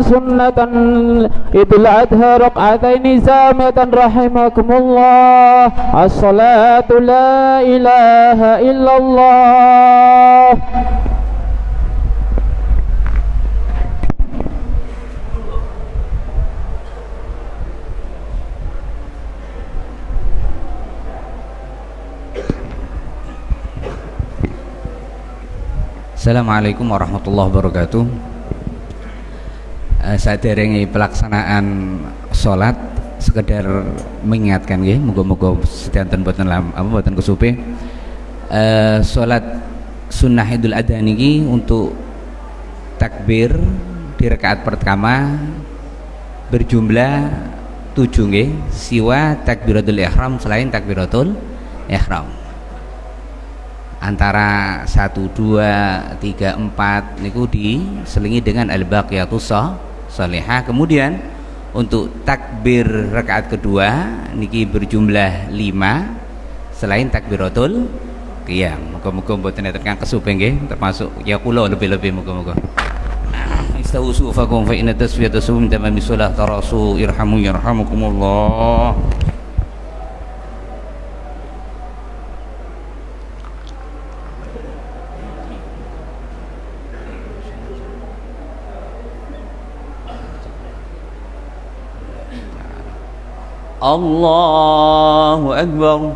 سنة عيد الأضحى ركعتين سامية رحمكم الله. الصلاة لا إله إلا الله. Assalamualaikum warahmatullahi wabarakatuh. Saderenge pelaksanaan sholat sekedar mengingatkan nggih, muga-muga sedanten boten boten kesupe. Sholat sunnah Idul Adha niki untuk takbir di rakaat pertama berjumlah 7 nggih, siwa takbiratul ihram, selain takbiratul ihram. Antara 1, 2, 3, 4 niku diselingi dengan al-baqiyatus sholihah. Kemudian untuk takbir rakaat kedua niki berjumlah 5 selain takbiratul qiyam. Muga-muga mboten enten kang kesupen nggih, termasuk ya kula lebih-lebih muga-muga. Istausu fakum fa inna tasfiyata sum tamami shalah tarasu irhamu yarhamukumullah. Allahu Akbar.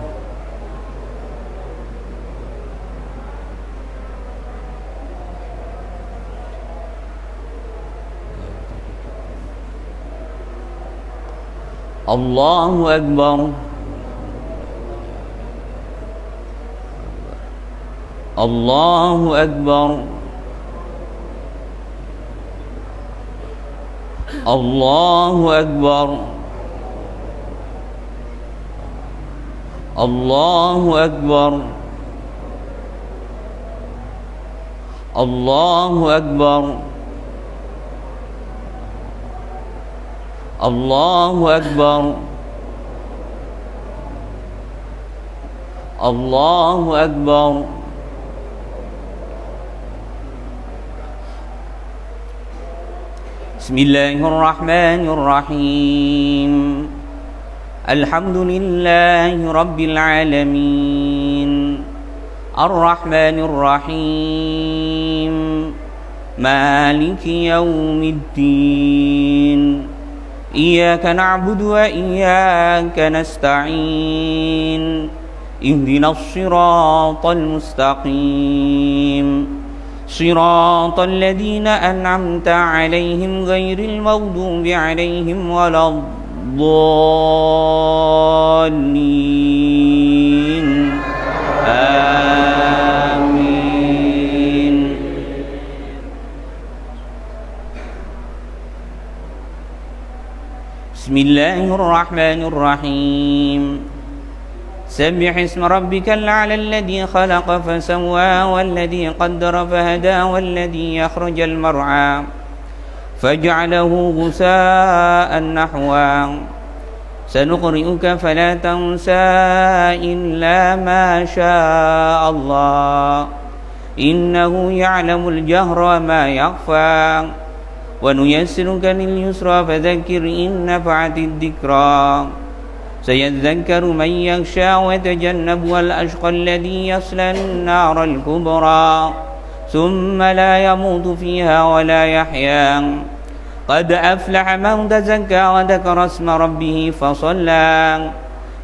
Allahu Akbar. Allahu Akbar. Allahu Akbar. Allahu Akbar. Allahu Akbar. Allahu Akbar. Allahu Akbar. Bismillahirrahmanirrahim. Alhamdulillahi Rabbil Alamin. Ar-Rahmanir Rahim. Maliki Yawmiddin. Iyyaka na'budu wa iyyaka nasta'in. Ihdinas siratal mustaqim. Siratal ladzina an'amta 'alaihim ghairil maghdubi 'alaihim waladdallin. Amin. Bismillahirrahmanirrahim. Sabbih isma rabbikal a'la alladhi khalaqa fasawwa walladhi qaddara fahada walladhi akhrajal mar'a faj'alahu ghusaa'an nahwa. Sanuqri'uka fala tansa illa ma syaa Allah. Innahu ya'lamul jahra wa ma yakhfa. Wa nuyassiruka lil yusra fadhakkir in nafa'atid dhikra. Sayadhakkaru man yakhsha wa yatajannabu al-ashqa alladhi yasla an-nara al-kubra. Thumma la yamutu fiha wa la yahya. قد أفلح من تزكى وذكر اسم ربه فصلى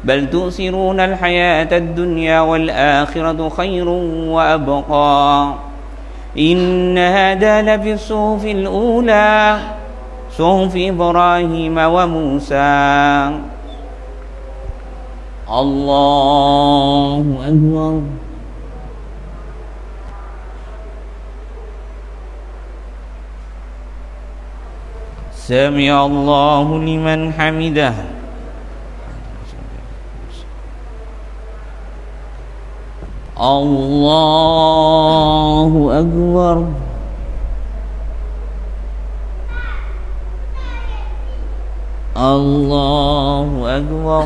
بل تؤثرون الحياة الدنيا والآخرة خير وأبقى إن هذا لفي الصحف الأولى صحف إبراهيم وموسى. الله أكبر. سمع الله لمن حمده. الله أكبر. الله أكبر.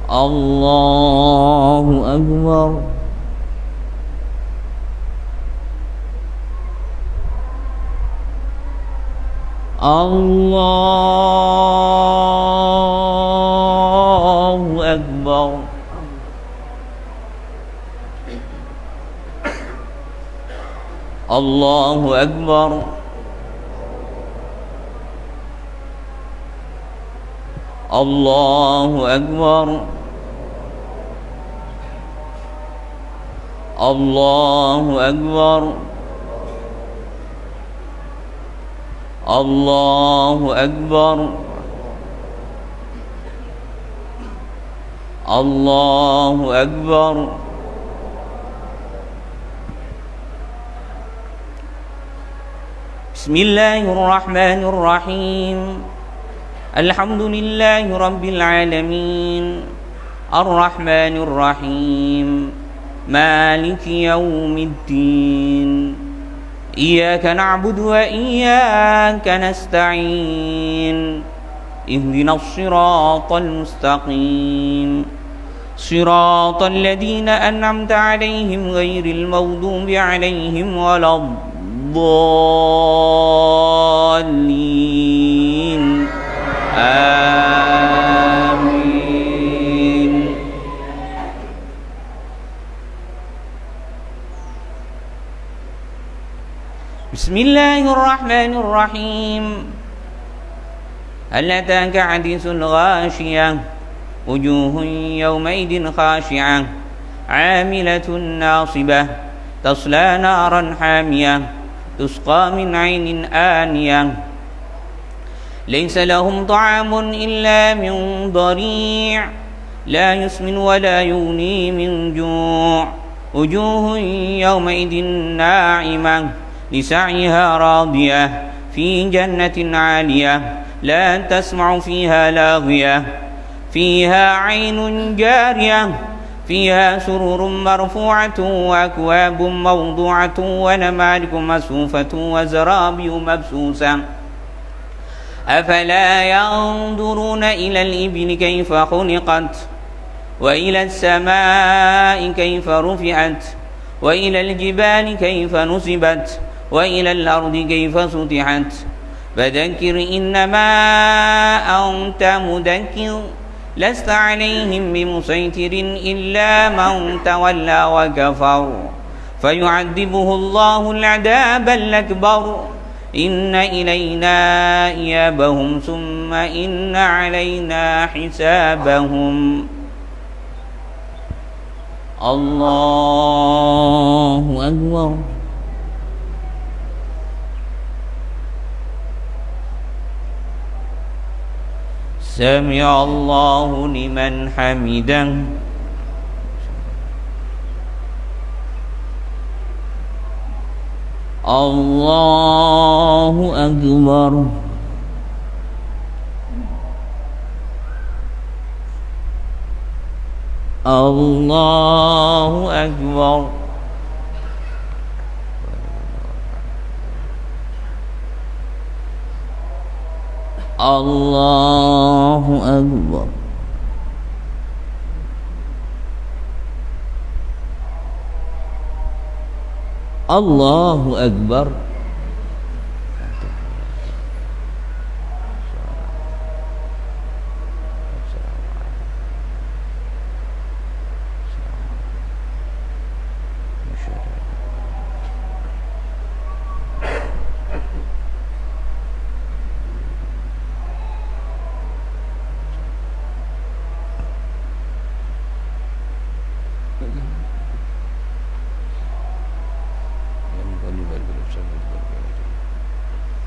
الله أكبر. الله أكبر. الله أكبر. الله أكبر. الله أكبر. الله أكبر. الله أكبر. بسم الله الرحمن الرحيم. الحمد لله رب العالمين الرحمن الرحيم مالك يوم الدين إياك نعبد وإياك نستعين اهدنا الصراط المستقيم صراط الذين أنعمت عليهم غير المغضوب عليهم ولا الضالين آمين. بسم الله الرحمن الرحيم. هل أتاك حديث الغاشية وجوه يومئذ خاشعة عاملة ناصبة تصلى نارا حامية تسقى من عين آنية ليس لهم طعام إلا من ضريع لا يسمن ولا يغني من جوع وجوه يومئذ ناعمة لسعيها راضية في جنة عالية لا تسمع فيها لاغية فيها عين جارية فيها سرور مرفوعة وأكواب موضوعة ونمارق مصفوفة وزرابي مبثوثة أفلا ينظرون إلى الإبل كيف خلقت وإلى السماء كيف رفعت وإلى الجبال كيف نصبت وإلى الأرض كيف سطحت فذكر إنما أنت مذكر لست عليهم بمسيطر إلا من تولى وكفر فيعذبه الله العذاب الأكبر إن إلينا إيابهم ثم إن علينا حسابهم. الله أكبر. سمع الله لمن حمده. الله أكبر. الله أكبر. الله أكبر. الله أكبر.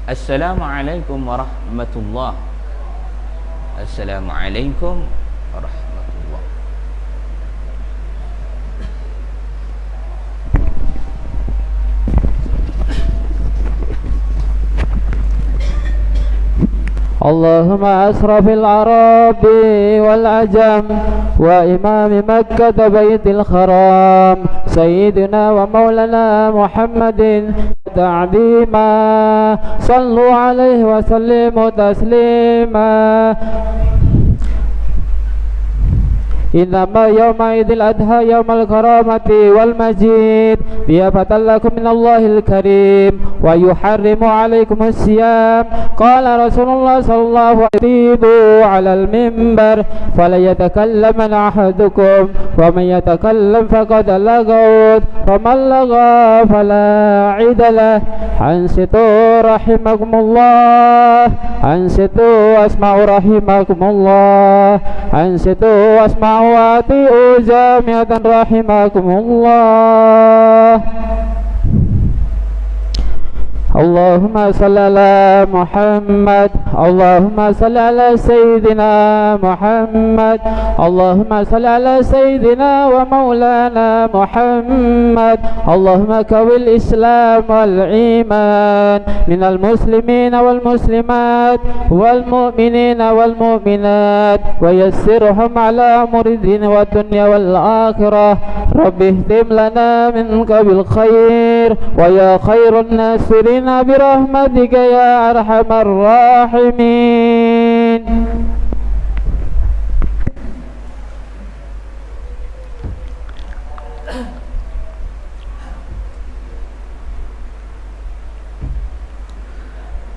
Assalamualaikum warahmatullah. Assalamualaikum warahmatullah. اللهم أشرف العرب والعجم وإمام مكة بيت الحرام سيدنا ومولانا محمد تعظيما صلوا عليه وسلموا تسليما إنما يومئذ الأضحى يوم الكرامة والمجيد ضيافة لكم من الله الكريم ويحرم عليكم الصيام. قال رسول الله صلى الله عليه وسلم على المنبر فلا يتكلم أحدكم ومن يتكلم فقد لغوت ومن لغى فلا عيد له. أنصتوا رحمكم الله، أنصتوا واسمعوا رحمكم الله، أنصتوا واسمعوا وأطيعوا جامعة رحمكم الله. اللهم صل على محمد، اللهم صل على سيدنا محمد، اللهم صل على سيدنا ومولانا محمد. اللهم كون الإسلام والإيمان من المسلمين والمسلمات والمؤمنين والمؤمنات ويسرهم على أمور الدين والدنيا والآخرة. رب اهتم لنا منك بالخير ويا خير الناصرين برحمتك يا أرحم الراحمين.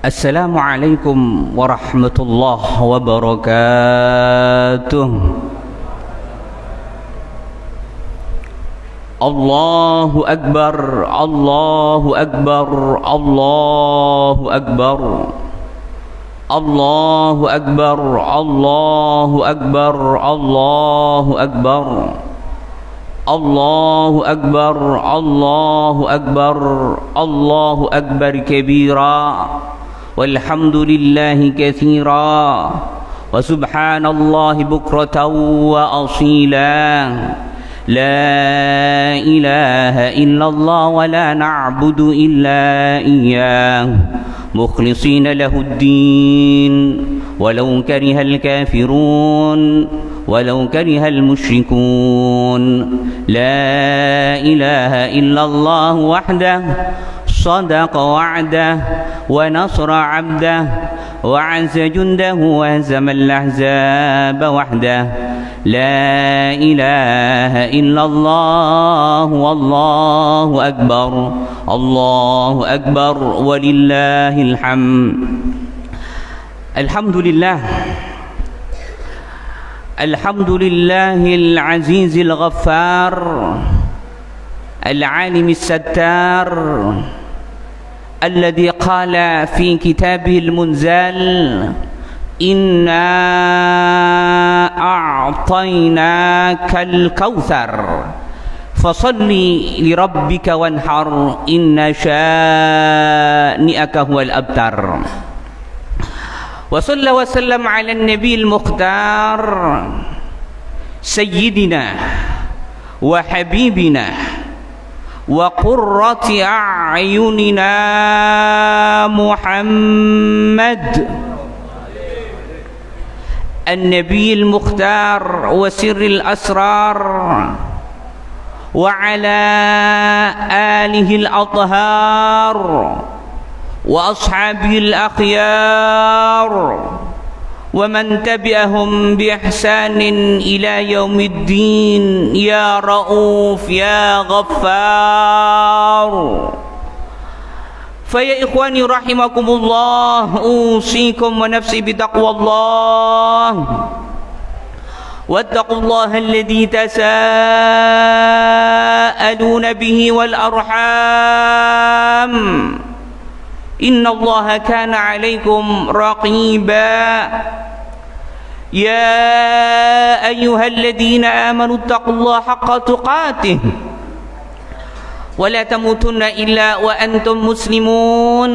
السلام عليكم ورحمة الله وبركاته. الله أكبر، الله أكبر، الله أكبر، الله أكبر، الله أكبر، الله أكبر، الله أكبر، الله أكبر، الله أكبر كبيرا والحمد لله كثيرا وسبحان الله بكرة وأصيلا. لا إله إلا الله ولا نعبد إلا إياه مخلصين له الدين ولو كره الكافرون ولو كره المشركون. لا إله إلا الله وحده صدق وعده ونصر عبده وعز جنده وهزم الأحزاب وحده. لا إله إلا الله والله أكبر، الله أكبر ولله الحمد. الحمد لله، الحمد لله العزيز الغفار العالم الستار الذي قال في كتابه المنزل إنا أعطيناك الكوثر فصل لربك وانحر إن شانئك هو الأبتر. وصلى وسلم على النبي المختار سيدنا وحبيبنا وقرة أعيننا محمد النبي المختار وسر الأسرار وعلى آله الأطهار وأصحابه الأخيار ومن تبعهم بإحسان إلى يوم الدين. يا رؤوف يا غفار. فيا إخواني رحمكم الله أوصيكم ونفسي بتقوى الله واتقوا الله الذي تساءلون به والأرحام إن الله كان عليكم رقيبا. يا أيها الذين آمنوا اتقوا الله حق تقاته ولا تموتن إلا وأنتم مسلمون.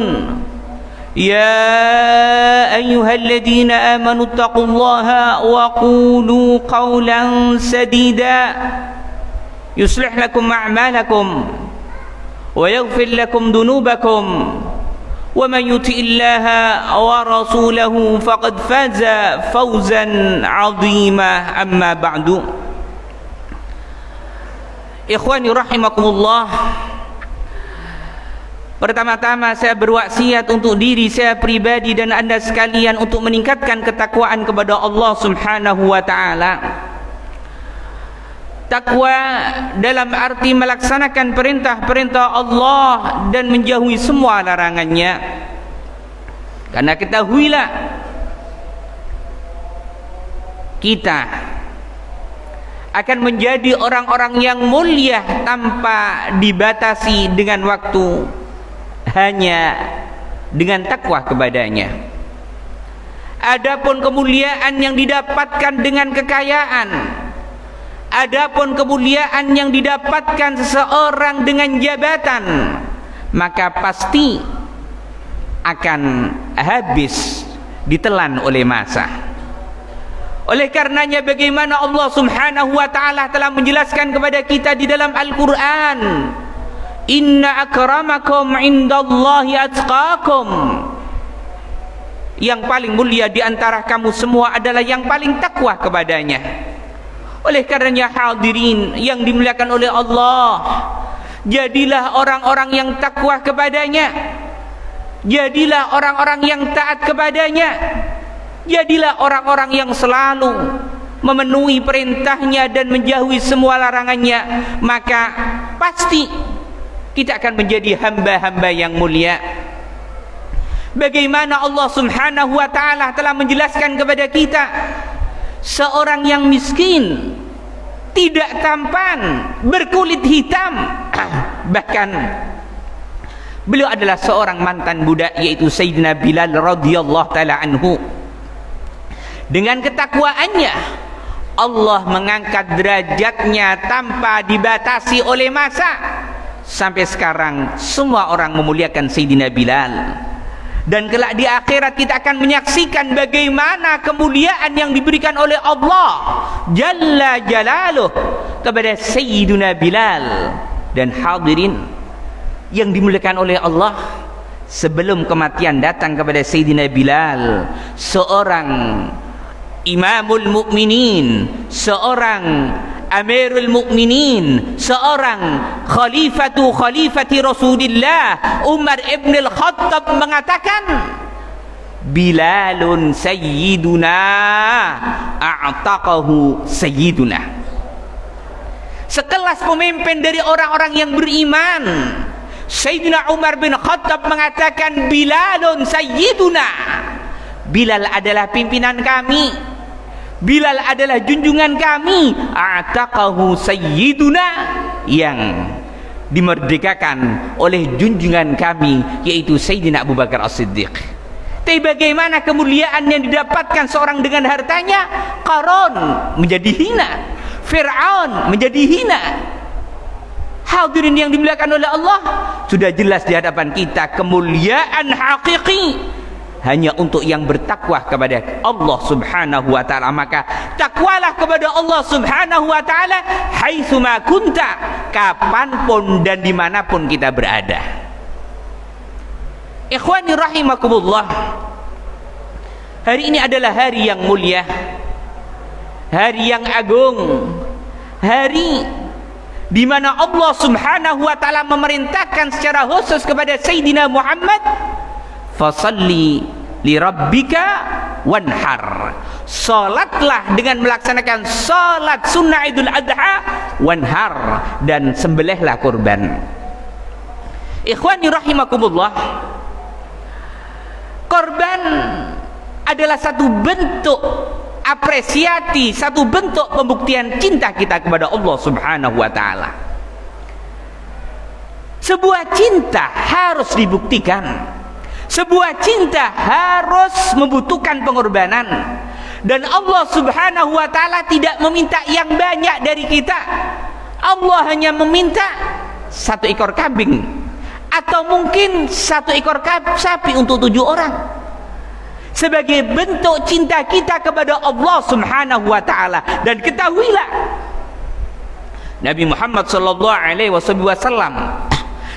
يا أيها الذين آمنوا اتقوا الله وقولوا قولا سديدا يصلح لكم أعمالكم ويغفر لكم ذنوبكم ومن يطع الله ورسوله فقد فاز فوزا عظيما. أما بعد، ikhwani rahimakumullah, pertama-tama saya berwasiat untuk diri saya pribadi dan anda sekalian untuk meningkatkan ketakwaan kepada Allah Subhanahu wa ta'ala. Takwa dalam arti melaksanakan perintah-perintah Allah dan menjauhi semua larangannya. Karena ketahuilah, kita akan menjadi orang-orang yang mulia tanpa dibatasi dengan waktu, hanya dengan takwa kepadanya. Adapun kemuliaan yang didapatkan dengan kekayaan, adapun kemuliaan yang didapatkan seseorang dengan jabatan, maka pasti akan habis, ditelan oleh masa. Oleh karenanya, bagaimana Allah Subhanahu wa ta'ala telah menjelaskan kepada kita di dalam Al-Quran, inna akramakum indallahi atqakum, yang paling mulia di antara kamu semua adalah yang paling takwa kepadanya. Oleh karenanya hadirin yang dimuliakan oleh Allah, jadilah orang-orang yang takwa kepadanya, jadilah orang-orang yang taat kepadanya, jadilah orang-orang yang selalu memenuhi perintahnya dan menjauhi semua larangannya, maka pasti kita akan menjadi hamba-hamba yang mulia. Bagaimana Allah Subhanahu wa ta'ala telah menjelaskan kepada kita, seorang yang miskin, tidak tampan, berkulit hitam, bahkan beliau adalah seorang mantan budak, yaitu Sayyidina Bilal radhiyallahu ta'ala anhu. Dengan ketakwaannya Allah mengangkat derajatnya tanpa dibatasi oleh masa. Sampai sekarang semua orang memuliakan Sayyidina Bilal. Dan kelak di akhirat kita akan menyaksikan bagaimana kemuliaan yang diberikan oleh Allah Jalla Jalaluh kepada Sayyidina Bilal. Dan hadirin yang dimuliakan oleh Allah, sebelum kematian datang kepada Sayyidina Bilal, seorang Imamul Mukminin, seorang Amirul Mukminin, seorang khalifati Rasulullah Umar ibn al-Khattab mengatakan, Bilalun sayyiduna a'taqahu sayyiduna. Sekelas pemimpin dari orang-orang yang beriman, Sayyidina Umar bin Khattab mengatakan, Bilalun sayyiduna, Bilal adalah pimpinan kami, Bilal adalah junjungan kami, a'taqahu sayyiduna, yang dimerdekakan oleh junjungan kami, yaitu Sayyidina Abu Bakar As-Siddiq. Tapi bagaimana kemuliaan yang didapatkan seorang dengan hartanya? Qarun menjadi hina, Fir'aun menjadi hina. Hadirin yang dimuliakan oleh Allah, sudah jelas di hadapan kita kemuliaan hakiki hanya untuk yang bertakwa kepada Allah Subhanahu wa ta'ala. Maka takwalah kepada Allah Subhanahu wa ta'ala haitsuma kunta, kapanpun dan dimanapun kita berada. Ikhwani rahimakumullah, hari ini adalah hari yang mulia, hari yang agung, hari di mana Allah Subhanahu wa ta'ala memerintahkan secara khusus kepada Sayyidina Muhammad, fasalli li rabbika wanhar, salatlah dengan melaksanakan salat sunnah Idul Adha, wanhar, dan sembelihlah kurban. Ikhwani rahimakumullah, korban adalah satu bentuk apresiasi, satu bentuk pembuktian cinta kita kepada Allah Subhanahu wa ta'ala. Sebuah cinta harus dibuktikan, sebuah cinta harus membutuhkan pengorbanan. Dan Allah Subhanahu wa ta'ala tidak meminta yang banyak dari kita. Allah hanya meminta 1 ekor kambing, atau mungkin 1 ekor sapi untuk 7 orang, sebagai bentuk cinta kita kepada Allah Subhanahu wa ta'ala. Dan ketahuilah, Nabi Muhammad sallallahu alaihi wasallam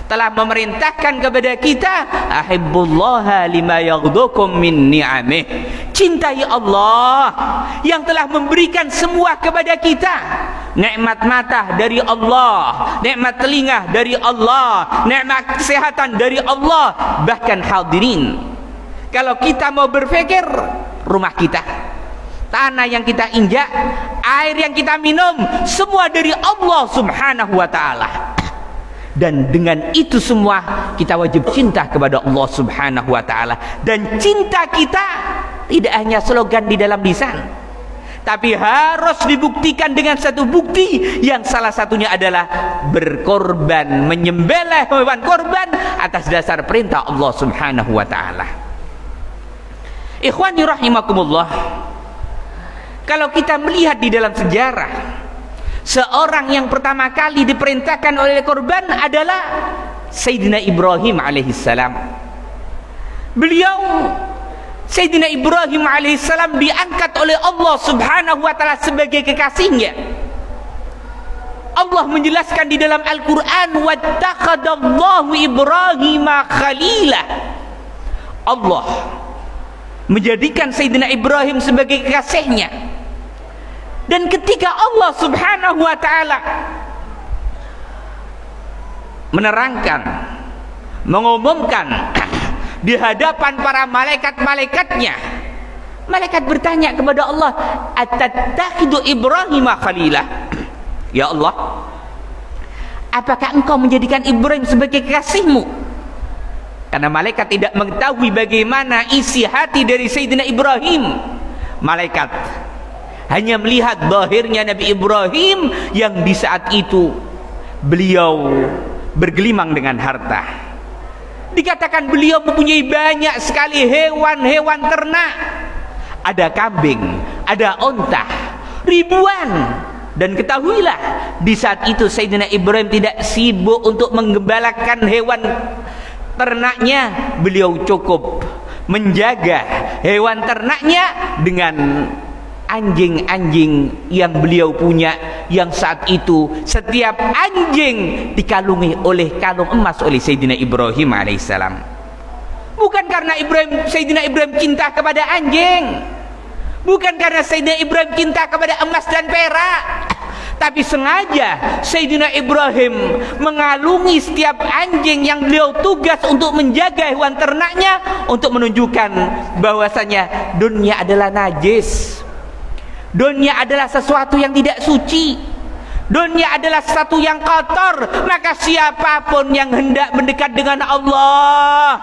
telah memerintahkan kepada kita, ahibbullaha lima yaghdukum min ni'amih, cintai Allah yang telah memberikan semua kepada kita. Nikmat mata dari Allah, nikmat telinga dari Allah, nikmat kesehatan dari Allah. Bahkan hadirin, kalau kita mau berpikir, rumah kita, tanah yang kita injak air yang kita minum semua dari Allah Subhanahu wa taala. Dan dengan itu semua kita wajib cinta kepada Allah Subhanahu wa taala. Dan cinta kita tidak hanya slogan di dalam lisan, tapi harus dibuktikan dengan satu bukti yang salah satunya adalah berkorban, menyembelih hewan korban atas dasar perintah Allah Subhanahu wa taala. Ikhwani rahimakumullah, kalau kita melihat di dalam sejarah, seorang yang pertama kali diperintahkan oleh korban adalah Sayyidina Ibrahim alaihissalam. Sayyidina Ibrahim alaihissalam diangkat oleh Allah Subhanahu wa taala sebagai kekasihnya. Allah menjelaskan di dalam Al-Qur'an, wattakhadallahu Ibrahima khalila. Allah menjadikan Sayyidina Ibrahim sebagai kekasihnya. Dan ketika Allah Subhanahu wa taala menerangkan, mengumumkan di hadapan para malaikat-malaikatnya, malaikat bertanya kepada Allah, atattakhidu Ibrahima khalila? Ya Allah, apakah engkau menjadikan Ibrahim sebagai kekasihmu? Karena malaikat tidak mengetahui bagaimana isi hati dari Sayyidina Ibrahim. Malaikat hanya melihat zahirnya Nabi Ibrahim yang di saat itu beliau bergelimang dengan harta. Dikatakan beliau mempunyai banyak sekali hewan-hewan ternak. Ada kambing, ada onta, ribuan. Dan ketahuilah, di saat itu Sayyidina Ibrahim tidak sibuk untuk menggembalakan hewan ternaknya. Beliau cukup menjaga hewan ternaknya dengan anjing-anjing yang beliau punya, yang saat itu setiap anjing dikalungi oleh kalung emas oleh Sayyidina Ibrahim alaihissalam. Bukan karena Sayyidina Ibrahim cinta kepada anjing, bukan karena Sayyidina Ibrahim cinta kepada emas dan perak, tapi sengaja Sayyidina Ibrahim mengalungi setiap anjing yang beliau tugas untuk menjaga hewan ternaknya, untuk menunjukkan bahwasanya dunia adalah najis. Dunia adalah sesuatu yang tidak suci. Dunia adalah sesuatu yang kotor. Maka siapapun yang hendak mendekat dengan Allah,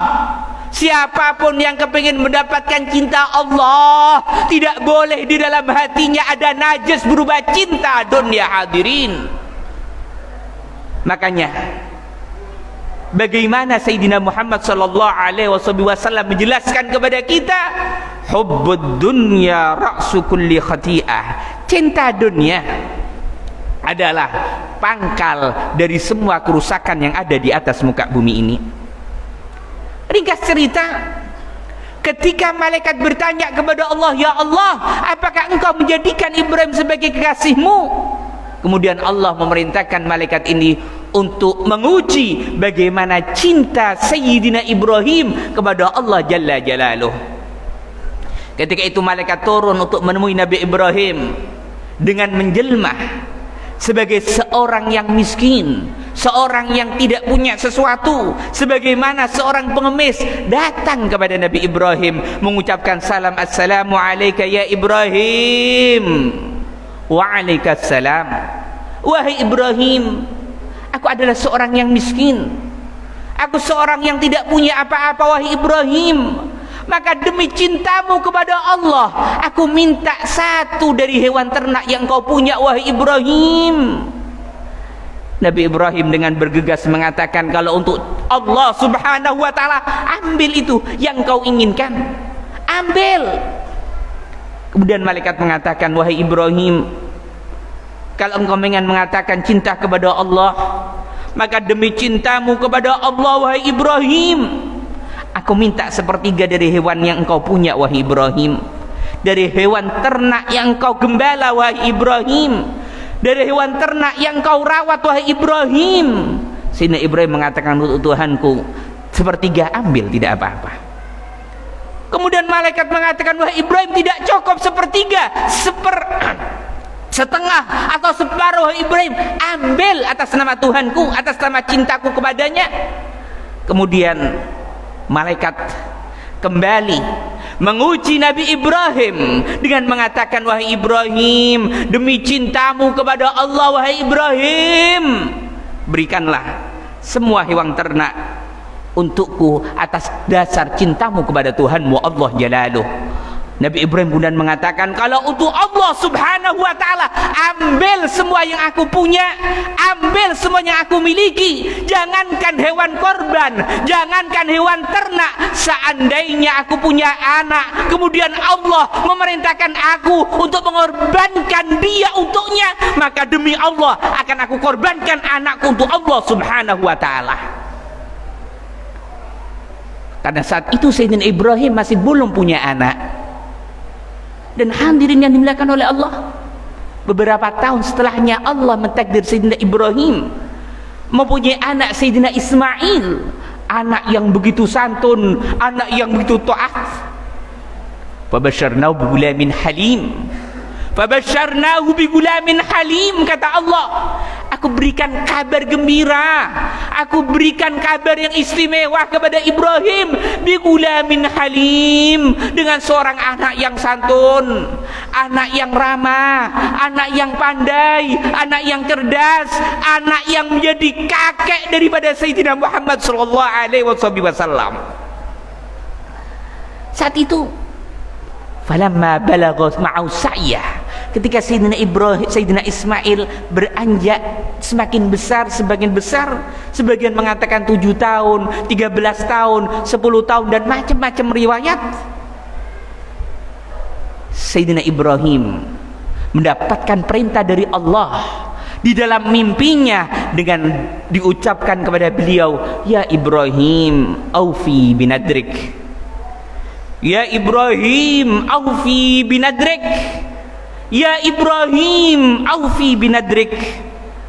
siapapun yang kepingin mendapatkan cinta Allah, tidak boleh di dalam hatinya ada najis berubah cinta dunia, hadirin. Makanya bagaimana Sayyidina Muhammad sallallahu alaihi wasallam menjelaskan kepada kita, hubbud dunya ra'su kulli khati'ah. Cinta dunia adalah pangkal dari semua kerusakan yang ada di atas muka bumi ini. Ringkas cerita, ketika malaikat bertanya kepada Allah, ya Allah, apakah engkau menjadikan Ibrahim sebagai kekasihmu? Kemudian Allah memerintahkan malaikat ini untuk menguji bagaimana cinta Sayyidina Ibrahim kepada Allah Jalla Jalaluh. Ketika itu malaikat turun untuk menemui Nabi Ibrahim dengan menjelma sebagai seorang yang miskin, seorang yang tidak punya sesuatu, sebagaimana seorang pengemis datang kepada Nabi Ibrahim mengucapkan salam, assalamu alayka ya Ibrahim. Waalaikumsalam. Wahai Ibrahim, aku adalah seorang yang miskin, aku seorang yang tidak punya apa-apa wahai Ibrahim. Maka demi cintamu kepada Allah, aku minta satu dari hewan ternak yang kau punya wahai Ibrahim. Nabi Ibrahim dengan bergegas mengatakan, kalau untuk Allah Subhanahu wa ta'ala, ambil itu yang kau inginkan, ambil. Kemudian malaikat mengatakan, wahai Ibrahim, kalau engkau ingin mengatakan cinta kepada Allah, maka demi cintamu kepada Allah wahai Ibrahim, aku minta sepertiga dari hewan yang engkau punya wahai Ibrahim, dari hewan ternak yang engkau gembala wahai Ibrahim, dari hewan ternak yang engkau rawat wahai Ibrahim. Sehingga Ibrahim mengatakan, untuk Tuhanku, sepertiga ambil, tidak apa-apa. Kemudian malaikat mengatakan, wahai Ibrahim, tidak cukup sepertiga, setengah atau separuh wahai Ibrahim, ambil atas nama Tuhanku, atas nama cintaku kepadanya. Kemudian malaikat kembali menguji Nabi Ibrahim dengan mengatakan, wahai Ibrahim, demi cintamu kepada Allah, wahai Ibrahim, berikanlah semua hewan ternak untukku atas dasar cintamu kepada Tuhanmu Allah Jalaluh. Nabi Ibrahim kemudian mengatakan, kalau untuk Allah Subhanahu wa ta'ala, ambil semua yang aku punya, ambil semua yang aku miliki, jangankan hewan korban, jangankan hewan ternak. Seandainya aku punya anak, kemudian Allah memerintahkan aku untuk mengorbankan dia untuknya, maka demi Allah akan aku korbankan anakku untuk Allah Subhanahu wa ta'ala. Karena saat itu Sayyidina Ibrahim masih belum punya anak. Dan hadirin yang dimuliakan oleh Allah, beberapa tahun setelahnya Allah mentakdir Sayyidina Ibrahim mempunyai anak Sayyidina Ismail, anak yang begitu santun, anak yang begitu taat. Fabasyarnahu bigulamin halim, fabasyarnahu bigulamin halim, kata Allah, aku berikan kabar gembira, aku berikan kabar yang istimewa kepada Ibrahim, bigulamin halim, dengan seorang anak yang santun, anak yang ramah, anak yang pandai, anak yang cerdas, anak yang menjadi kakek daripada Sayyidina Muhammad sallallahu alaihi wasallam. Saat itu falamma balagha ma'u sa'yah, ketika Sayyidina Ismail beranjak semakin besar, sebagian mengatakan 7 tahun, 13 tahun, 10 tahun, dan macam-macam riwayat, Sayyidina Ibrahim mendapatkan perintah dari Allah di dalam mimpinya dengan diucapkan kepada beliau, ya Ibrahim, aufi binadrik, ya Ibrahim, aufi binadrik, ya Ibrahim, aufi binadrik,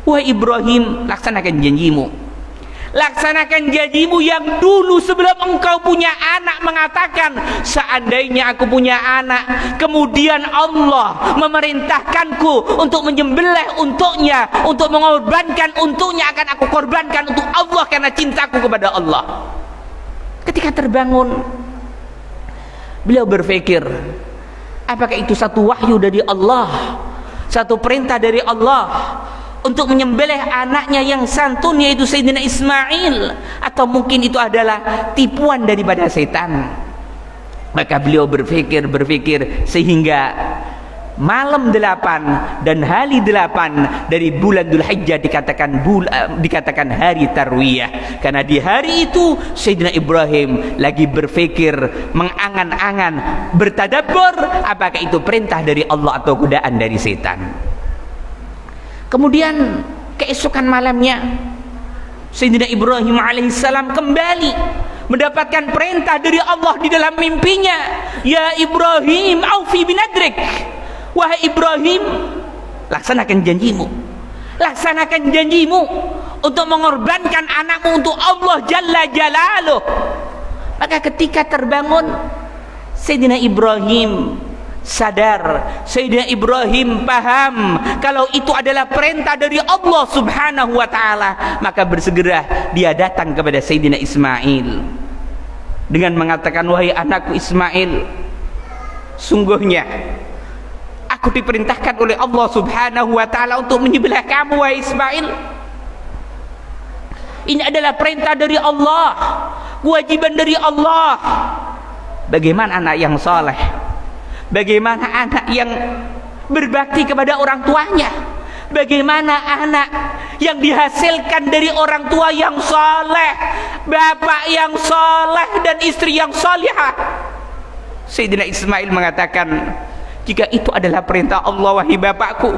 wahai Ibrahim, laksanakan janjimu, laksanakan janjimu yang dulu sebelum engkau punya anak mengatakan, seandainya aku punya anak, kemudian Allah memerintahkanku untuk menyembelih untuknya, untuk mengorbankan untuknya, akan aku korbankan untuk Allah karena cintaku kepada Allah. Ketika terbangun, beliau berpikir, apakah itu satu wahyu dari Allah, satu perintah dari Allah untuk menyembelih anaknya yang santun, yaitu Sayyidina Ismail, atau mungkin itu adalah tipuan daripada setan? Maka beliau berpikir sehingga malam 8 dan hari 8 dari bulan Dzulhijjah dikatakan hari Tarwiyah, karena di hari itu Sayyidina Ibrahim lagi berpikir, mengangan-angan, bertadabbur, apakah itu perintah dari Allah atau godaan dari setan. Kemudian keesokan malamnya Sayyidina Ibrahim alaihissalam kembali mendapatkan perintah dari Allah di dalam mimpinya, ya Ibrahim, aufi binadrik, wahai Ibrahim, laksanakan janjimu, laksanakan janjimu untuk mengorbankan anakmu untuk Allah Jalla Jalaluh. Maka ketika terbangun, Sayyidina Ibrahim sadar, Sayyidina Ibrahim paham kalau itu adalah perintah dari Allah Subhanahu wa ta'ala. Maka bersegera dia datang kepada Sayyidina Ismail dengan mengatakan, wahai anakku Ismail, sungguhnya aku diperintahkan oleh Allah Subhanahu wa ta'ala untuk menyembelih kamu, wahai Ismail. Ini adalah perintah dari Allah, kewajiban dari Allah. Bagaimana anak yang saleh? Bagaimana anak yang berbakti kepada orang tuanya? Bagaimana anak yang dihasilkan dari orang tua yang saleh, bapak yang saleh, dan istri yang salihah? Sayyidina Ismail mengatakan, jika itu adalah perintah Allah, wahai bapakku,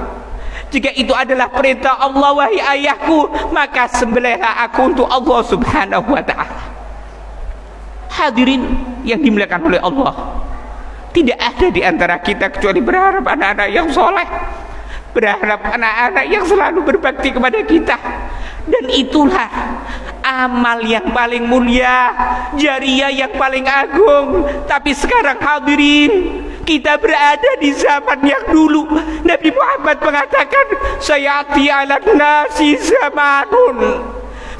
jika itu adalah perintah Allah, wahai ayahku, maka sembelihlah aku untuk Allah Subhanahu wa ta'ala. Hadirin yang dimuliakan oleh Allah, tidak ada di antara kita kecuali berharap anak-anak yang soleh, berharap anak-anak yang selalu berbakti kepada kita. Dan itulah amal yang paling mulia, jariyah yang paling agung. Tapi sekarang hadirin, kita berada di zaman yang dulu. Nabi Muhammad mengatakan, sayati ala nasi zamanun,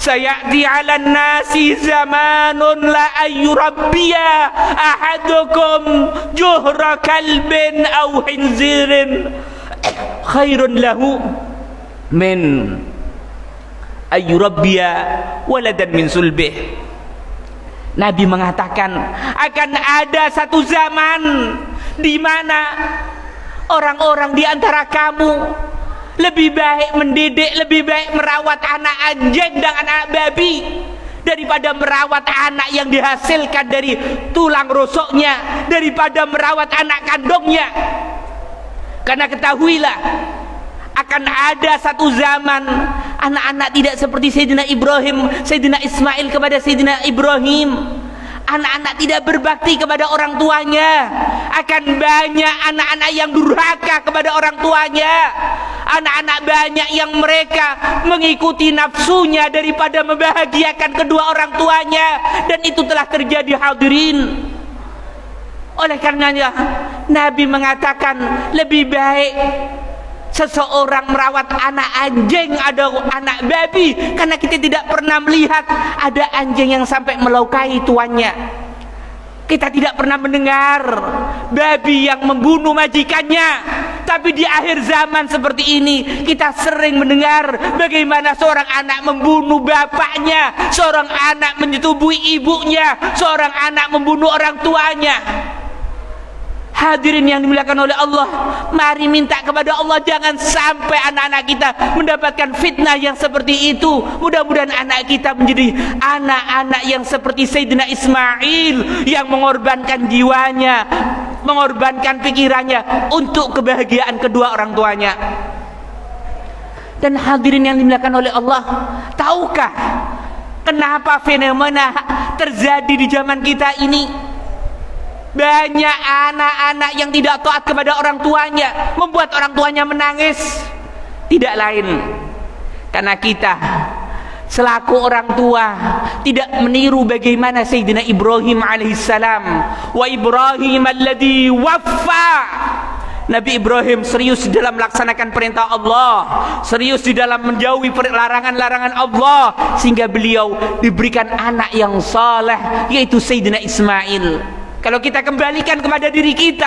sayati 'alan nasi zamanun la ayyurabbiya ahadukum juhra kalbin aw hinzirin khairun lahu min ayyurabbiya waladan min sulbih. Nabi mengatakan akan ada satu zaman di mana orang-orang di antara kamu lebih baik mendidik, lebih baik merawat anak anjing dan anak babi daripada merawat anak yang dihasilkan dari tulang rusuknya, daripada merawat anak kandungnya. Karena ketahuilah akan ada satu zaman anak-anak tidak seperti Sayyidina Ibrahim, Sayyidina Ismail kepada Sayyidina Ibrahim. Anak-anak tidak berbakti kepada orang tuanya. Akan banyak anak-anak yang durhaka kepada orang tuanya. Anak-anak banyak yang mereka mengikuti nafsunya daripada membahagiakan kedua orang tuanya. Dan itu telah terjadi, hadirin. Oleh karenanya Nabi mengatakan lebih baik seseorang merawat anak anjing atau anak babi, karena kita tidak pernah melihat ada anjing yang sampai melukai tuannya. Kita tidak pernah mendengar babi yang membunuh majikannya. Tapi di akhir zaman seperti ini kita sering mendengar bagaimana seorang anak membunuh bapaknya, seorang anak menyetubuhi ibunya, seorang anak membunuh orang tuanya. Hadirin yang dimuliakan oleh Allah, mari minta kepada Allah jangan sampai anak-anak kita mendapatkan fitnah yang seperti itu. Mudah-mudahan anak kita menjadi anak-anak yang seperti Sayyidina Ismail, yang mengorbankan jiwanya, mengorbankan pikirannya untuk kebahagiaan kedua orang tuanya. Dan hadirin yang dimuliakan oleh Allah, tahukah kenapa fenomena terjadi di zaman kita ini? Banyak anak-anak yang tidak taat kepada orang tuanya, membuat orang tuanya menangis. Tidak lain karena kita selaku orang tua tidak meniru bagaimana Sayyidina Ibrahim alaihissalam. Wa Ibrahim alladhi waffa. Nabi Ibrahim serius dalam melaksanakan perintah Allah, serius di dalam menjauhi larangan-larangan Allah, sehingga beliau diberikan anak yang saleh, yaitu Sayyidina Ismail. Kalau kita kembalikan kepada diri kita,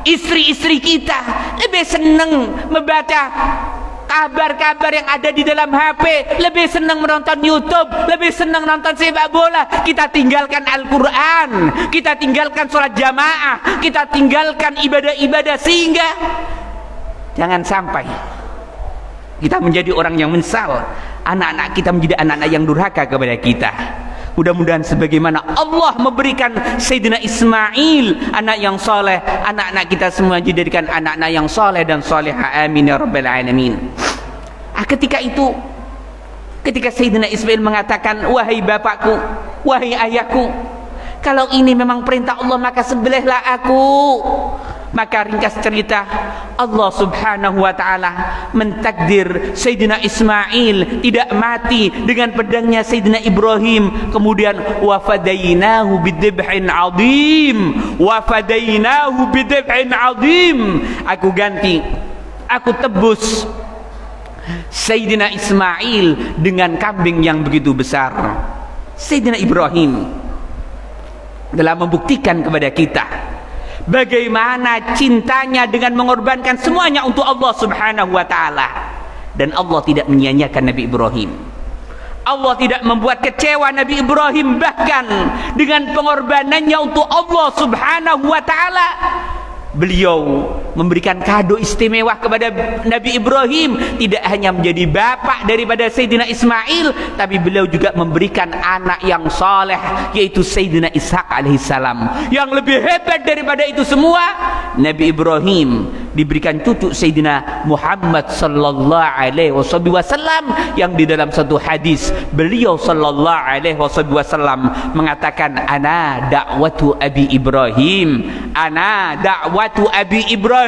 istri-istri kita lebih senang membaca kabar-kabar yang ada di dalam HP, lebih senang menonton YouTube, lebih senang nonton sepak bola. Kita tinggalkan Al-Quran, kita tinggalkan sholat jamaah, kita tinggalkan ibadah-ibadah, sehingga jangan sampai kita menjadi orang yang menyesal. Anak-anak kita menjadi anak-anak yang durhaka kepada kita. Mudah-mudahan sebagaimana Allah memberikan Sayyidina Ismail anak yang soleh, anak-anak kita semua dijadikan anak-anak yang soleh dan solehah, amin ya rabbal alamin. Ketika itu, ketika Sayyidina Ismail mengatakan, wahai bapakku, wahai ayahku, kalau ini memang perintah Allah maka sembelihlah aku. Maka ringkas cerita, Allah subhanahu wa ta'ala mentakdir Sayyidina Ismail tidak mati dengan pedangnya Sayyidina Ibrahim. Kemudian wafadainahu bidibhin azim, wafadainahu bidibhin azim. Aku ganti, aku tebus Sayyidina Ismail dengan kambing yang begitu besar. Sayyidina Ibrahim telah membuktikan kepada kita bagaimana cintanya dengan mengorbankan semuanya untuk Allah subhanahu wa ta'ala. Dan Allah tidak menyia-nyiakan Nabi Ibrahim. Allah tidak membuat kecewa Nabi Ibrahim, bahkan dengan pengorbanannya untuk Allah subhanahu wa ta'ala. Beliau memberikan kado istimewa kepada Nabi Ibrahim, tidak hanya menjadi bapak daripada Sayyidina Ismail, tapi beliau juga memberikan anak yang saleh, yaitu Sayyidina Ishak alaihissalam. Yang lebih hebat daripada itu semua, Nabi Ibrahim diberikan cucu Sayyidina Muhammad sallallahu alaihi wasallam, yang di dalam satu hadis beliau sallallahu alaihi wasallam mengatakan, ana da'watu abi Ibrahim, ana da'watu abi Ibrahim,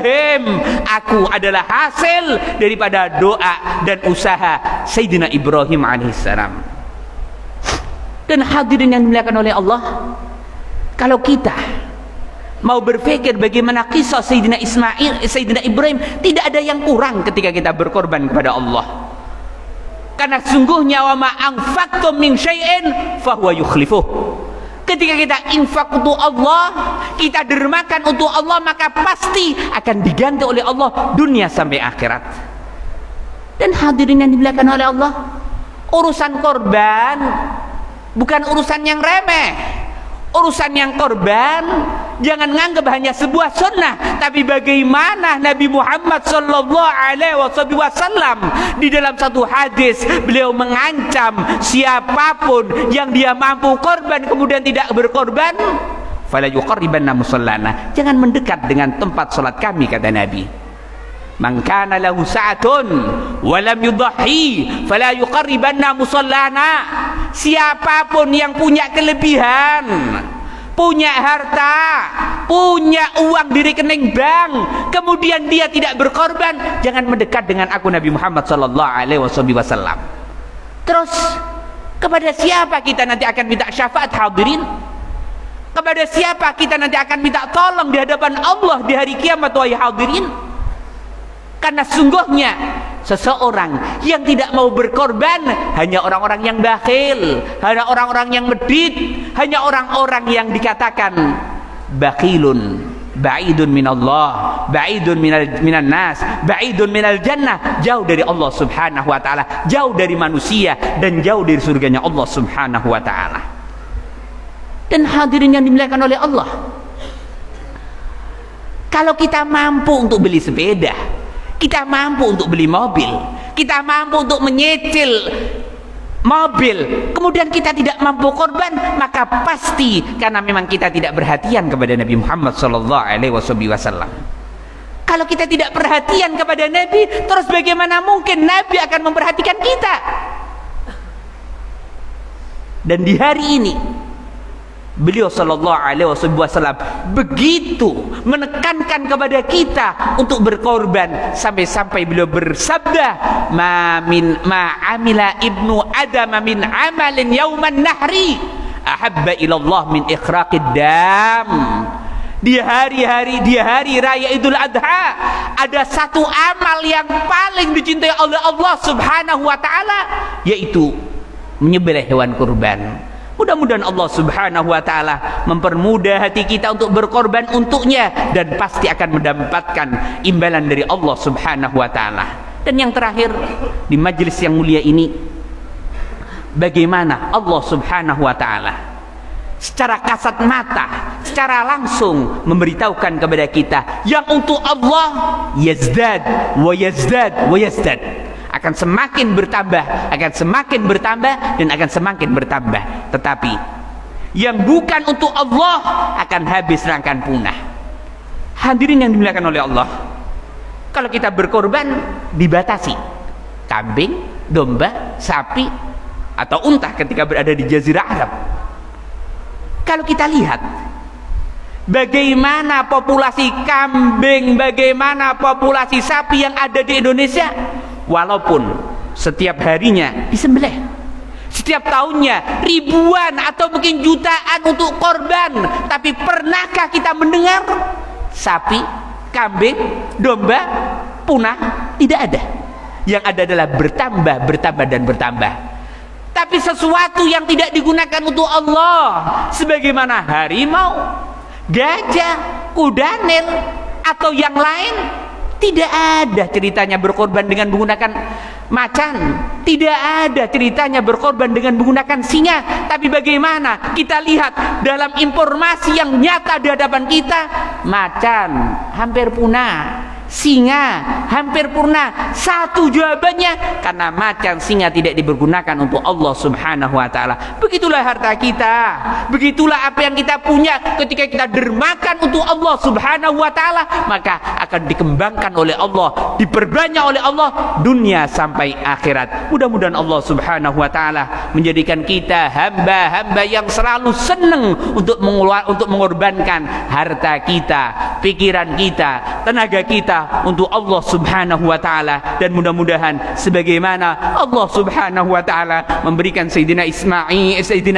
aku adalah hasil daripada doa dan usaha Sayyidina Ibrahim alaihissalam. Dan hadirin yang dimuliakan oleh Allah, kalau kita mau berpikir bagaimana kisah Sayyidina Ismail, Sayyidina Ibrahim, tidak ada yang kurang ketika kita berkorban kepada Allah. Karena sungguhnya wa ma anfaqtum min syai'in fahuwa yukhlifuh. Ketika kita infak untuk Allah, kita dermakan untuk Allah, maka pasti akan diganti oleh Allah dunia sampai akhirat. Dan hadirin yang dimuliakan oleh Allah, urusan korban bukan urusan yang remeh. Urusan yang korban jangan nganggap hanya sebuah sunnah, tapi bagaimana Nabi Muhammad sallallahu alaihi wasallam di dalam satu hadis beliau mengancam siapapun yang dia mampu korban kemudian tidak berkorban, fala yuqarribanna musallana, jangan mendekat dengan tempat salat kami, kata Nabi. Man kana lahu sa'atun wa lam yudhi fala yuqarribanna musallana. Siapapun yang punya kelebihan, punya harta, punya uang di rekening bank, kemudian dia tidak berkorban, jangan mendekat dengan aku Nabi Muhammad sallallahu alaihi wasallam. Terus kepada siapa kita nanti akan minta syafaat, hadirin? Kepada siapa kita nanti akan minta tolong di hadapan Allah di hari kiamat, wahai hadirin? Karena sungguhnya seseorang yang tidak mau berkorban hanya orang-orang yang bakhil, hanya orang-orang yang medit, hanya orang-orang yang dikatakan bakhilun, ba'idun minallah, ba'idun minan nas, ba'idun minal jannah, jauh dari Allah subhanahu wa ta'ala, jauh dari manusia, dan jauh dari surganya Allah subhanahu wa ta'ala. Dan hadirin yang dimuliakan oleh Allah, kalau kita mampu untuk beli sepeda, kita mampu untuk beli mobil, kita mampu untuk menyicil mobil, kemudian kita tidak mampu korban, maka pasti karena memang kita tidak perhatian kepada Nabi Muhammad SAW. Kalau kita tidak perhatian kepada Nabi, terus bagaimana mungkin Nabi akan memperhatikan kita? Dan di hari ini beliau sallallahu alaihi wasallam begitu menekankan kepada kita untuk berkorban, sampai-sampai beliau bersabda, ma amila ibnu adam min amalin yauman nahri ahabba ilallah min ikhraqid dam. Di hari raya Idul Adha ada satu amal yang paling dicintai oleh Allah subhanahu wa ta'ala, yaitu menyembelih hewan kurban. Mudah-mudahan Allah subhanahu wa ta'ala mempermudah hati kita untuk berkorban untuknya, dan pasti akan mendapatkan imbalan dari Allah subhanahu wa ta'ala. Dan yang terakhir, di majelis yang mulia ini, bagaimana Allah subhanahu wa ta'ala secara kasat mata, secara langsung memberitahukan kepada kita yang untuk Allah yazdad wa yazdad wa yazdad, akan semakin bertambah, akan semakin bertambah, dan akan semakin bertambah. Tetapi yang bukan untuk Allah akan habis dan akan punah. Hadirin yang dimuliakan oleh Allah, kalau kita berkorban dibatasi, kambing, domba, sapi, atau unta ketika berada di Jazirah Arab. Kalau kita lihat bagaimana populasi kambing, bagaimana populasi sapi yang ada di Indonesia, walaupun setiap harinya disembelih, setiap tahunnya ribuan atau mungkin jutaan untuk korban, tapi pernahkah kita mendengar sapi, kambing, domba punah? Tidak ada. Yang ada adalah bertambah, bertambah, dan bertambah. Tapi sesuatu yang tidak digunakan untuk Allah, sebagaimana harimau, gajah, kuda nil, atau yang lain, tidak ada ceritanya berkorban dengan menggunakan macan, tidak ada ceritanya berkorban dengan menggunakan singa. Tapi bagaimana kita lihat dalam informasi yang nyata di hadapan kita, macan hampir punah, singa hampir punah. Satu jawabannya, karena macan, singa tidak dipergunakan untuk Allah subhanahu wa ta'ala. Begitulah harta kita, begitulah apa yang kita punya. Ketika kita dermakan untuk Allah subhanahu wa ta'ala, maka akan dikembangkan oleh Allah, diperbanyak oleh Allah dunia sampai akhirat. Mudah-mudahan Allah subhanahu wa ta'ala menjadikan kita hamba-hamba yang selalu senang untuk mengorbankan harta kita, pikiran kita, tenaga kita kita untuk Allah Subhanahu wa taala, dan mudah-mudahan sebagaimana Allah Subhanahu wa taala memberikan Sayyidina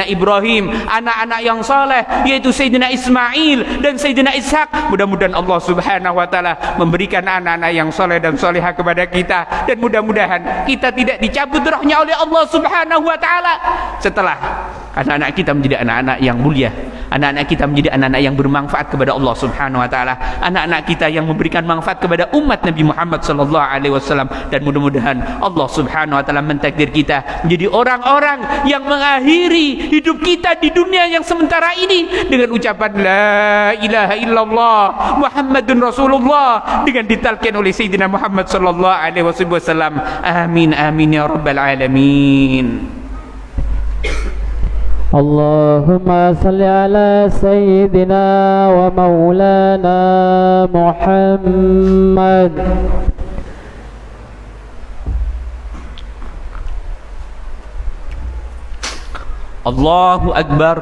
Ibrahim anak-anak yang saleh, yaitu Sayyidina Ismail dan Sayyidina Ishak. Mudah-mudahan Allah Subhanahu wa taala memberikan anak-anak yang saleh dan salihah kepada kita, dan mudah-mudahan kita tidak dicabut rohnya oleh Allah Subhanahu wa taala setelah anak-anak kita menjadi anak-anak yang mulia, anak-anak kita menjadi anak-anak yang bermanfaat kepada Allah Subhanahu wa taala, anak-anak kita yang memberikan manfaat kepada umat Nabi Muhammad sallallahu alaihi wasallam. Dan mudah-mudahan Allah Subhanahu wa taala mentakdir kita menjadi orang-orang yang mengakhiri hidup kita di dunia yang sementara ini dengan ucapan la ilaha illallah Muhammadun Rasulullah, dengan ditalkin oleh Sayyidina Muhammad sallallahu alaihi wasallam. Amin amin ya rabbal alamin. اللهم صل على سيدنا ومولانا محمد. الله أكبر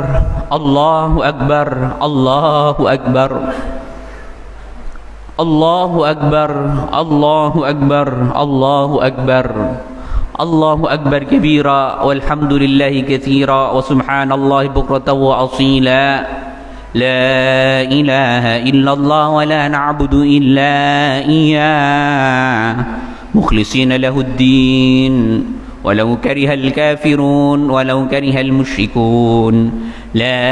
الله أكبر الله أكبر الله أكبر الله أكبر الله أكبر الله أكبر كبيرا والحمد لله كثيرا وسبحان الله بكرة وأصيلا. لا إله إلا الله ولا نعبد إلا إياه مخلصين له الدين ولو كره الكافرون ولو كره المشركون. لا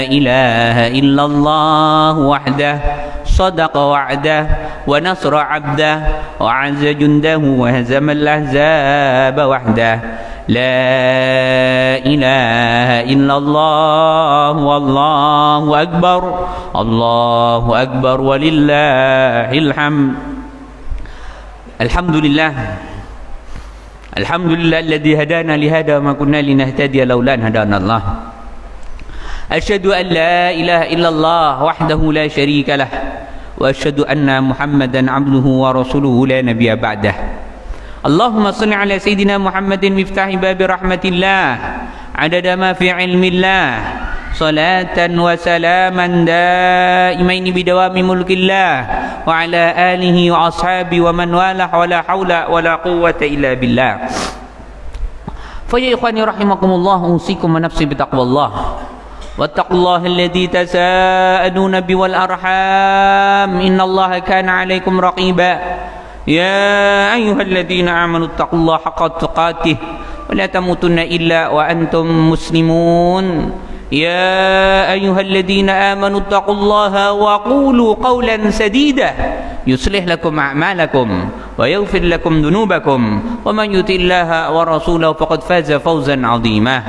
إله إلا الله وحده صدق وعده ونصر عبده وعز جنده وهزم الأحزاب وحده. لا إله إلا الله والله أكبر الله أكبر ولله الحمد. الحمد لله الحمد لله الذي هدانا لهذا وما كنا لنهتدي لولا أن هدانا الله. أشهد أن لا إله إلا الله وحده لا شريك له وأشهد أن محمدا عبده ورسوله لا نبي بعده. اللهم صل على سيدنا محمد مفتاح باب رحمة الله عدد ما في علم الله صلاة وسلاما دائمين بدوام ملك الله وعلى آله وأصحابه ومن والاه ولا حول ولا قوة إلا بالله. فيا إخواني رحمكم الله أوصيكم ونفسي بتقوى الله واتقوا الله الذي تساءلون به والأرحام إن الله كان عليكم رقيبا. يا أيها الذين آمنوا اتقوا الله حق تقاته ولا تموتن إلا وأنتم مسلمون. يا أيها الذين آمنوا اتقوا الله وقولوا قولا سديدا يصلح لكم أعمالكم ويغفر لكم ذنوبكم ومن يطع الله ورسوله فقد فاز فوزا عظيما.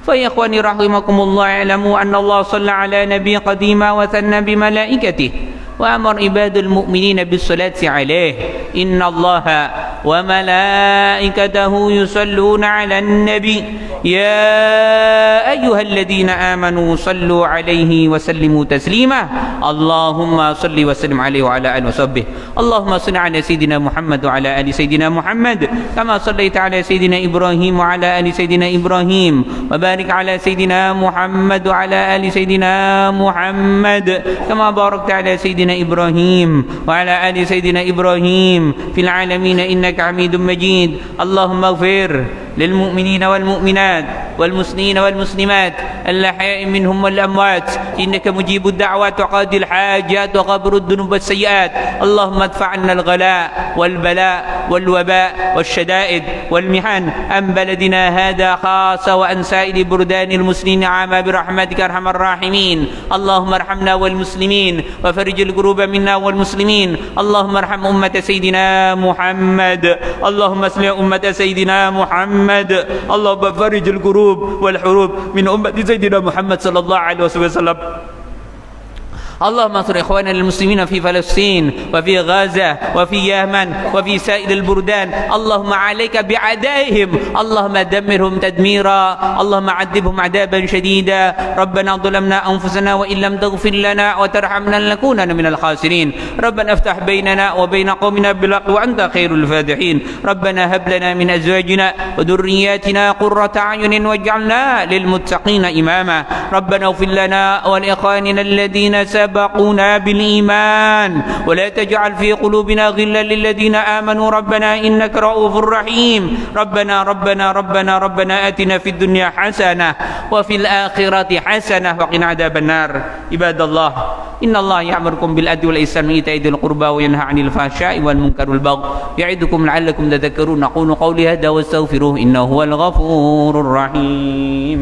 فيا إخواني رحمكم الله اعلموا أن الله صلى على نبي قديما وثنى بملائكته وأمر عباد المؤمنين بالصلاة عليه. إن الله وملائكته يصلون على النبي يا أيها الذين آمنوا صلوا عليه وسلموا تسليما. اللهم صل وسلم عليه وعلى آله وصحبه. اللهم صل على سيدنا محمد وعلى آل سيدنا محمد كما صليت على سيدنا إبراهيم وعلى آل سيدنا إبراهيم وبارك على سيدنا محمد وعلى آل سيدنا محمد كما باركت على سيدنا إبراهيم وعلى آل سيدنا إبراهيم في العالمين إنك حميد مجيد. اللهم اغفر للمؤمنين والمؤمنات والمسلمين والمسلمات الأحياء منهم والأموات إنك مجيب الدعوات وقاضي الحاجات وغفر الذنوب والسيئات. اللهم ادفع عنا الغلاء والبلاء والوباء والشدائد والمحن عن بلدنا هذا خاصة وعن سائر بلدان المسلمين عامة برحمتك أرحم الراحمين. اللهم ارحمنا والمسلمين وفرج الكروب منا والمسلمين. اللهم ارحم أمة سيدنا محمد. اللهم اصلح أمة سيدنا محمد. اللهم فرج الكروب والحروب من أمة سيدنا محمد صلى الله عليه وسلم. اللهم انصر إخواننا المسلمين في فلسطين وفي غزة وفي يمن وفي سائر البلدان. اللهم عليك بأعدائهم. اللهم دمرهم تدميرا. اللهم عذبهم عذابا شديدا. ربنا ظلمنا أنفسنا وإن لم تغفر لنا وترحمنا لنكونن من الخاسرين. ربنا افتح بيننا وبين قومنا بالحق وأنت خير الفاتحين. ربنا هب لنا من أزواجنا وذرياتنا قرة أعين واجعلنا للمتقين إماما. ربنا اغفر لنا ولإخواننا الذين سبقونا سبقونا بالإيمان ولا تجعل في قلوبنا غلا للذين آمنوا ربنا إنك رؤوف رحيم ربنا ربنا ربنا ربنا آتنا في الدنيا حسنة وفي الآخرة حسنة وقنا عذاب النار عباد الله إن الله يأمركم بالعدل والإحسان وإيتاء ذي القربى وينهى عن الفحشاء والمنكر والبغي يعظكم لعلكم تذكرون أقول قولي هذا واستغفروه إنه هو الغفور الرحيم